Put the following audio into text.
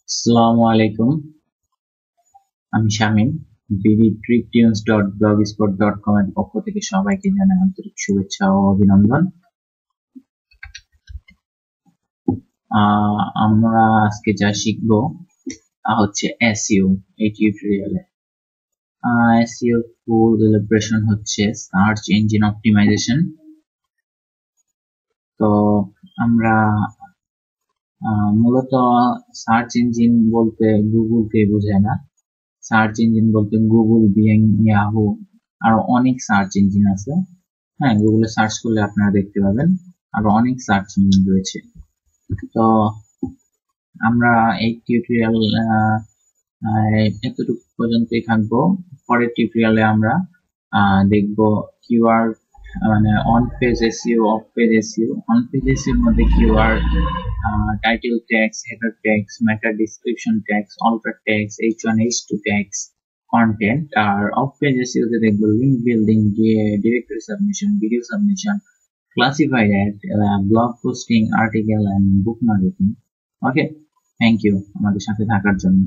আসসালামু আলাইকুম, আমি শামীম। bbtriptunes.blogspot.com এর পক্ষ থেকে সবাইকে জানাই আন্তরিক শুভেচ্ছা ও অভিনন্দন। আমরা আজকে যা শিখব তা হচ্ছে এসইও। এই টিউটোরিয়ালে এসইও ফুল এলাবোরেশন হচ্ছে সার্চ ইঞ্জিন অপটিমাইজেশন। তো আমরা মূলত সার্চ ইঞ্জিন বলতে গুগলকে বোঝায় না। সার্চ ইঞ্জিন বলতে গুগল, বিং, ইয়াহু আরো অনেক সার্চ ইঞ্জিন আছে। হ্যাঁ, গুগলে সার্চ করলে আপনারা দেখতে পাবেন আরো অনেক সার্চ ইঞ্জিন রয়েছে। তো আমরা এই টিউটোরিয়াল এতটুকু পর্যন্তই থাকবো। পরের টিউটোরিয়ালে আমরা দেখব কিওয়ার্ড, মানে on page SEO, off page SEO. On page SEO এর মধ্যে keyword, title tags, header tags, meta description tags, alt tags, H1 H2 tags, content. আর অফ পেজ এসইও তে দেখব link building, directory submission, video submission, classified ad, blog posting, article and book marketing. Okay, thank you আমাদের সাথে থাকার জন্য।